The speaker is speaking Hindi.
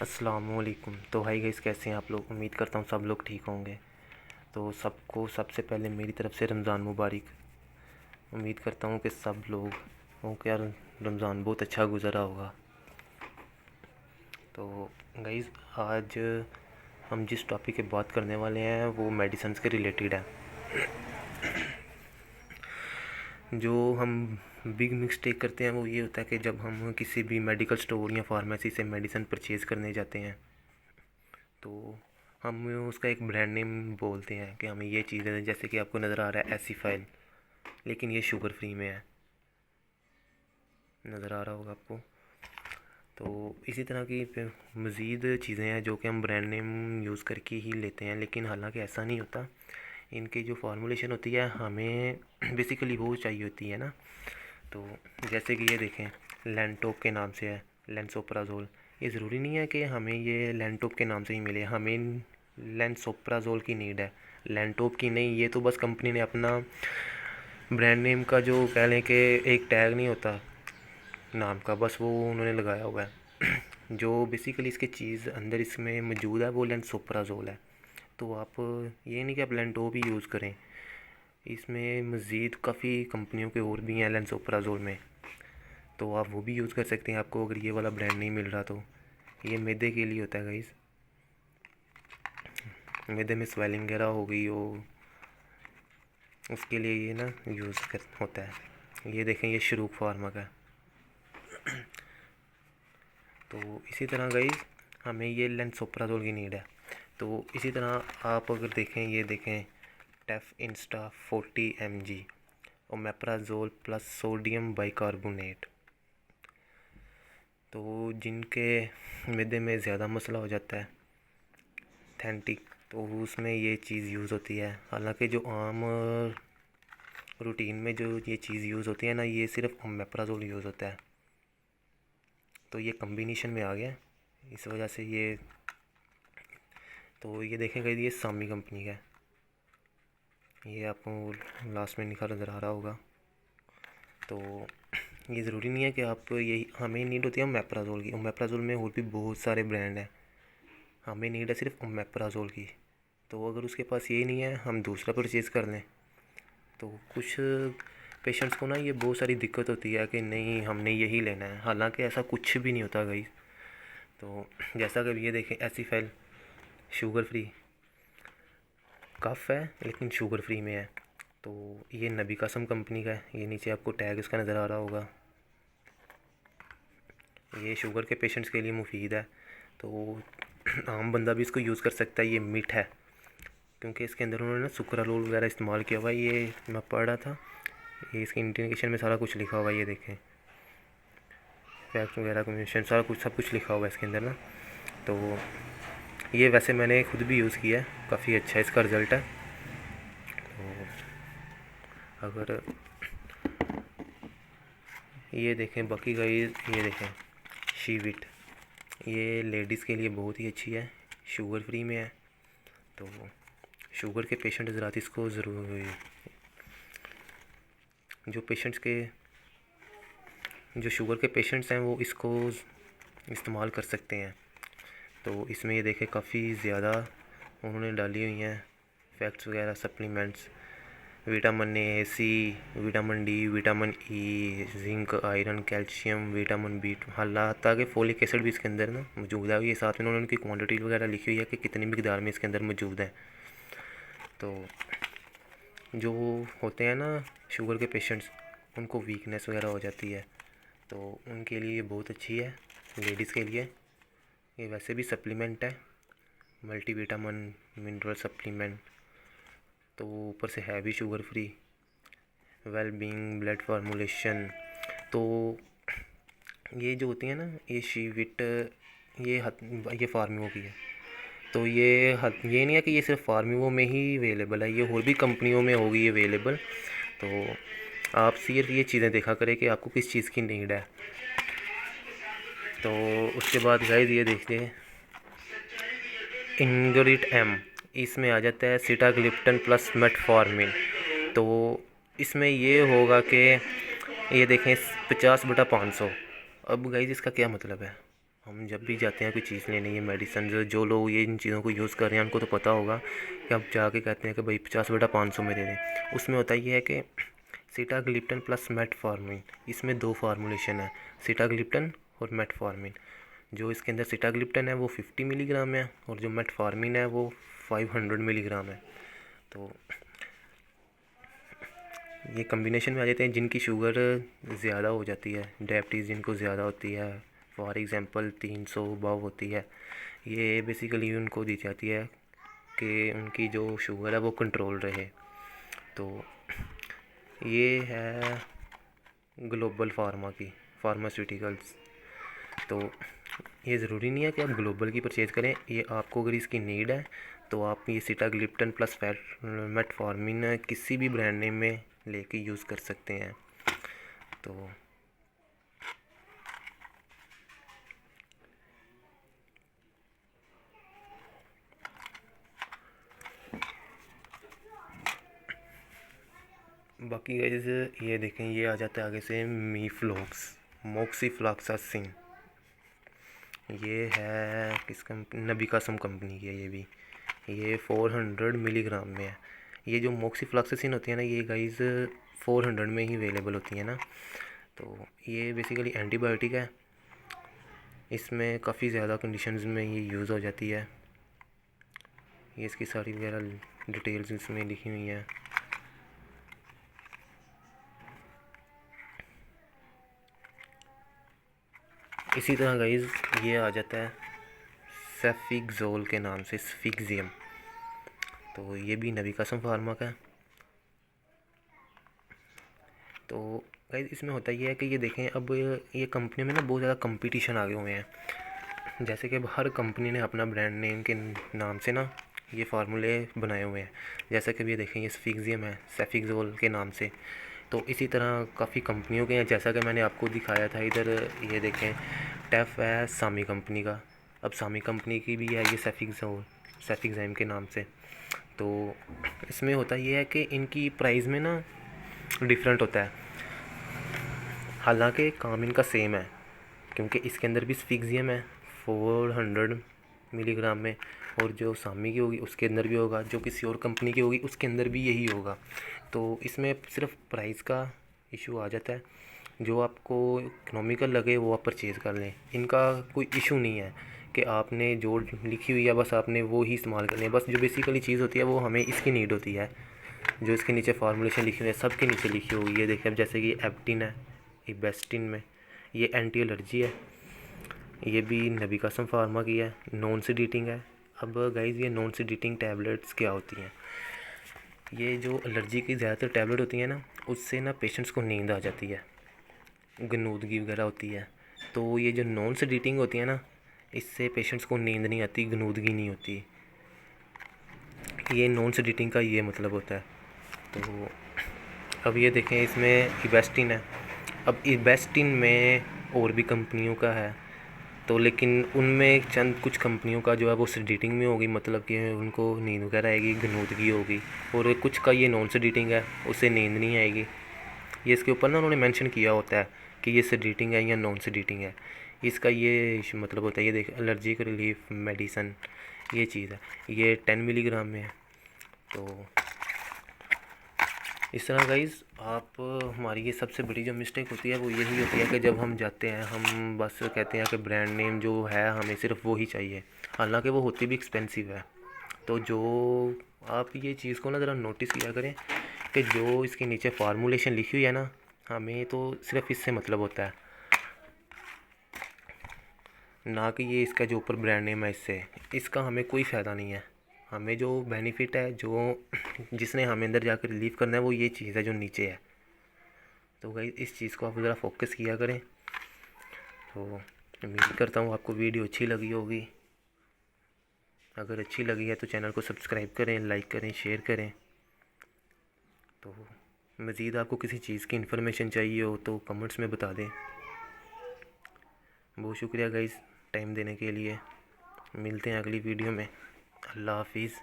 अस्सलामुअलैकुम। तो हाय गाइस, कैसे हैं आप लोग? उम्मीद करता हूँ सब लोग ठीक होंगे। तो सबको सबसे पहले मेरी तरफ से रमज़ान मुबारक। उम्मीद करता हूँ कि सब लोगों का रमज़ान बहुत अच्छा गुज़रा होगा। तो गाइस, आज हम जिस टॉपिक की बात करने वाले हैं वो मेडिसिन के रिलेटेड है। जो हम बिग मिस्टेक करते हैं वो ये होता है कि जब हम किसी भी मेडिकल स्टोर या फार्मेसी से मेडिसिन परचेज़ करने जाते हैं तो हम उसका एक ब्रांड नेम बोलते हैं कि हमें ये चीज़ है। जैसे कि आपको नज़र आ रहा है एसिफाइल, लेकिन ये शुगर फ्री में है, नज़र आ रहा होगा आपको। तो इसी तरह की मज़ीद चीज़ें हैं जो कि हम ब्रांड नेम यूज़ करके ही लेते हैं, लेकिन हालांकि ऐसा नहीं होता। इनकी जो फार्मूलेशन होती है हमें बेसिकली वो चाहिए होती है ना। तो जैसे कि ये देखें, लैंटोप के नाम से है, लेंसोप्राज़ोल। ये ज़रूरी नहीं है कि हमें ये लैंटोप के नाम से ही मिले, हमें लेंसोप्राज़ोल की नीड है, लैंटोप की नहीं। ये तो बस कंपनी ने अपना ब्रांड नेम का जो कह लें कि एक टैग नहीं होता नाम का, बस वो उन्होंने लगाया हुआ है। जो बेसिकली इसकी चीज़ अंदर इसमें मौजूद है वो लेंसोप्राज़ोल है। तो आप ये नहीं कि आप लैंटोप ही यूज़ करें, इसमें मज़ीद काफ़ी कंपनियों के और भी हैं लेंसोप्राज़ोल में, तो आप वो भी यूज़ कर सकते हैं। आपको अगर ये वाला ब्रांड नहीं मिल रहा तो ये मैदे के लिए होता है गाइस। मैदे में स्वेलिंग वगैरह हो गई हो, उसके लिए ये ना यूज़ कर होता है। ये देखें, ये शुरूक फार्मा का। तो इसी तरह गाइस हमें ये लेंसोप्राज़ोल की नीड है। तो इसी तरह आप अगर देखें, ये देखें टेफ इंस्टा 40 mg omeprazole plus sodium bicarbonate. तो जिनके मैदे में ज़्यादा मसला हो जाता है थैंटिक, तो उसमें ये चीज़ यूज़ होती है। हालांकि जो आम रूटीन में जो ये चीज़ यूज़ होती है ना, ये सिर्फ ओमेप्राज़ोल यूज़ होता है। तो ये कम्बिनेशन में आ गया, इस वजह से ये। तो ये देखेंगे, ये सामी कंपनी का है, ये आपको लास्ट में लिखा नज़र आ रहा होगा। तो ये ज़रूरी नहीं है कि आप यही हमें नीड होती है ओमेप्राज़ोल की। ओमेप्राज़ोल में और भी बहुत सारे ब्रांड हैं, हमें नीड है सिर्फ ओमेप्राज़ोल की। तो अगर उसके पास ये नहीं है, हम दूसरा परचेज़ कर लें। तो कुछ पेशेंट्स को ना ये बहुत सारी दिक्कत होती है कि नहीं हमने यही लेना है, हालांकि ऐसा कुछ भी नहीं होता गाइस। तो जैसा कि ये देखें एसिफाइल शुगर फ्री, कफ़ है लेकिन शुगर फ्री में है। तो ये नबी कासम कंपनी का है, ये नीचे आपको टैग इसका नज़र आ रहा होगा। ये शुगर के पेशेंट्स के लिए मुफीद है, तो आम बंदा भी इसको यूज़ कर सकता है। ये मीठ है क्योंकि इसके अंदर उन्होंने ना सुक्रालोल वगैरह इस्तेमाल किया हुआ है। ये मैं पढ़ रहा था, ये इसके इंडिकेशन में सारा कुछ लिखा हुआ है। ये देखें फैक्ट वगैरह कम्युनिकेशन सारा कुछ सब कुछ लिखा हुआ है इसके अंदर ना। तो ये वैसे मैंने खुद भी यूज़ किया है, काफ़ी अच्छा इसका रिज़ल्ट है। तो अगर ये देखें बाकी का ये देखें शीविट, ये लेडीज़ के लिए बहुत ही अच्छी है, शुगर फ्री में है। तो शुगर के पेशेंट ज़रा इसको ज़रूर, जो शुगर के पेशेंट्स हैं वो इसको इस्तेमाल कर सकते हैं। तो इसमें ये देखें काफ़ी ज़्यादा उन्होंने डाली हुई हैं फैक्ट्स वगैरह, supplements, vitamin A, C, vitamin D, vitamin E, zinc, iron, calcium, vitamin B, हालांकि कि फोलिक एसिड भी इसके अंदर ना मौजूद है। ये साथ में उन्होंने उनकी क्वांटिटी वगैरह लिखी हुई है कि कितनी मिकदार में इसके अंदर मौजूद है। तो जो होते हैं ना शुगर के पेशेंट्स, उनको वीकनेस वगैरह हो जाती है, तो उनके लिए ये बहुत अच्छी है, लेडीज़ के लिए। ये वैसे भी सप्लीमेंट है, मल्टीविटामिन मिनरल सप्लीमेंट, तो ऊपर से है भी sugar free, well being blood formulation. तो ये जो होती है ना ये शीविट, ये फार्मिवो की है। तो ये नहीं है कि ये सिर्फ फार्मिवो में ही अवेलेबल है, ये और भी कंपनियों में होगी अवेलेबल। तो आप सिर्फ ये चीज़ें देखा करें कि आपको किस चीज़ की नीड है। तो उसके बाद गाइस ये देखिए इंग्रिड एम, इसमें आ जाता है सिटाग्लिप्टन प्लस मेटफॉर्मिन। तो इसमें ये होगा कि ये देखें 50/500। अब गाइस इसका क्या मतलब है? हम जब भी जाते हैं कोई चीज़ लेने, ये मेडिसिन जो लोग ये इन चीज़ों को यूज़ कर रहे हैं उनको तो पता होगा कि आप जाके कहते हैं कि भाई 50/500 में दे दें। उसमें होता ये है कि सीटाग्लिप्टन प्लस मेटफॉर्मिन, इसमें 2 फार्मूलेशन है, सीटाग्लिप्टन और मेटफॉर्मिन। जो इसके अंदर सीटाग्लिप्टन है वो 50 मिलीग्राम है और जो मेटफॉर्मिन है वो 500 मिलीग्राम है। तो ये कम्बिनेशन में आ जाते हैं जिनकी शुगर ज़्यादा हो जाती है, डायबिटीज़ जिनको ज़्यादा होती है, फॉर एग्ज़ाम्पल 300 अबव होती है, ये बेसिकली उनको दी जाती है कि उनकी जो शुगर है वो कंट्रोल रहे। तो ये है ग्लोबल फार्मा की फार्मास्यूटिकल्स। तो ये ज़रूरी नहीं है कि आप ग्लोबल की परचेज़ करें, ये आपको अगर इसकी नीड है तो आप ये सीटाग्लिप्टन प्लस मेटफॉर्मिन किसी भी ब्रांड नेम में लेके यूज़ कर सकते हैं। तो बाकी गाइस ये देखें, ये आ जाता है आगे से मीफ्लॉक्स, मोक्सीफ्लॉक्सासिन। ये है किस कंपनी, नबी कासम कंपनी की है ये भी। ये 400 मिलीग्राम में है। ये जो मोक्सीफ्लॉक्सासिन होती है ना, ये गाइस 400 में ही अवेलेबल होती है ना। तो ये बेसिकली एंटीबायोटिक है, इसमें काफ़ी ज़्यादा कंडीशंस में ये यूज़ हो जाती है। ये इसकी सारी वगैरह डिटेल्स इसमें लिखी हुई हैं। इसी तरह गाइस ये आ जाता है सेफिक्सोल के नाम से, स्फिक्सियम। तो ये भी नबी कासम फार्मा का है। तो गाइस इसमें होता ये है कि ये देखें, अब ये कंपनी में ना बहुत ज़्यादा कंपटीशन आ गए हुए हैं। जैसे कि अब हर कंपनी ने अपना ब्रांड नेम के नाम से ना ये फार्मूले बनाए हुए हैं। जैसे कि ये देखें, ये स्फिक्सियम है सेफिक्सोल के नाम से। तो इसी तरह काफ़ी कंपनियों के हैं, जैसा कि मैंने आपको दिखाया था इधर। ये देखें, टेफ है सामी कंपनी का, अब सामी कंपनी की भी है ये सेफिक्सैम के नाम से। तो इसमें होता ये है कि इनकी प्राइस में ना डिफरेंट होता है, हालांकि काम इनका सेम है, क्योंकि इसके अंदर भी स्फिक्सियम है 400 मिलीग्राम में, और जो सामी की होगी उसके अंदर भी होगा, जो किसी और कंपनी की होगी उसके अंदर भी यही होगा। तो इसमें सिर्फ प्राइस का इशू आ जाता है, जो आपको इकोनॉमिकल लगे वो आप परचेज़ कर लें। इनका कोई इशू नहीं है कि आपने जो लिखी हुई है बस आपने वो ही इस्तेमाल करनी है। बस जो बेसिकली चीज़ होती है वो हमें इसकी नीड होती है, जो इसके नीचे फार्मूलेशन लिखी हुई है सब के नीचे लिखी होगी। ये देखिए, अब जैसे कि एप्टिन है इबेस्टिन में, ये एंटी एलर्जी है, ये भी नबी कासम फार्मा की है, नॉन सीडेटिंग है। अब गाइज़ ये नॉन सीडेटिंग टैबलेट्स क्या होती हैं, ये जो एलर्जी की ज़्यादातर टैबलेट होती हैं ना, उससे ना पेशेंट्स को नींद आ जाती है, गनूदगी वगैरह होती है। तो ये जो नॉन सीडेटिंग होती है ना, इससे पेशेंट्स को नींद नहीं आती, गनूदगी नहीं होती। ये नॉन सीडेटिंग का ये मतलब होता है। तो अब ये देखें, इसमें इबेस्टिन है। अब इबेस्टिन में और भी कंपनियों का है, तो लेकिन उनमें चंद कुछ कंपनियों का जो है वो सीडेटिंग में होगी, मतलब कि उनको नींद वगैरह आएगी, गनूदगी होगी, और कुछ का ये नॉन सीडेटिंग है, उससे नींद नहीं आएगी। ये इसके ऊपर ना उन्होंने मेंशन किया होता है कि ये सीडेटिंग है या नॉन सीडेटिंग है, इसका ये मतलब होता है। ये देख, एलर्जिक रिलीफ मेडिसन, ये चीज़ है, ये 10 मिलीग्राम में है। तो इस तरह गाइज़ आप, हमारी ये सबसे बड़ी जो मिस्टेक होती है वो यही होती है कि जब हम जाते हैं हम बस कहते हैं कि ब्रांड नेम जो है हमें सिर्फ वो ही चाहिए, हालांकि वो होती भी एक्सपेंसिव है। तो जो आप ये चीज़ को ना ज़रा नोटिस किया करें कि जो इसके नीचे फार्मूलेशन लिखी हुई है ना, हमें तो सिर्फ इससे मतलब होता है, ना कि ये इसका जो ऊपर ब्रांड नेम है इससे, इसका हमें कोई फ़ायदा नहीं है। हमें जो बेनिफिट है, जो जिसने हमें अंदर जाकर रिलीव करना है, वो ये चीज़ है जो नीचे है। तो गाइस इस चीज़ को आप ज़रा फोकस किया करें। तो उम्मीद करता हूँ आपको वीडियो अच्छी लगी होगी। अगर अच्छी लगी है तो चैनल को सब्सक्राइब करें, लाइक करें, शेयर करें। तो मज़ीद आपको किसी चीज़ की इन्फॉर्मेशन चाहिए हो तो कमेंट्स में बता दें। बहुत शुक्रिया गाइस टाइम देने के लिए। मिलते हैं अगली वीडियो में। अल्लाह हाफिज़।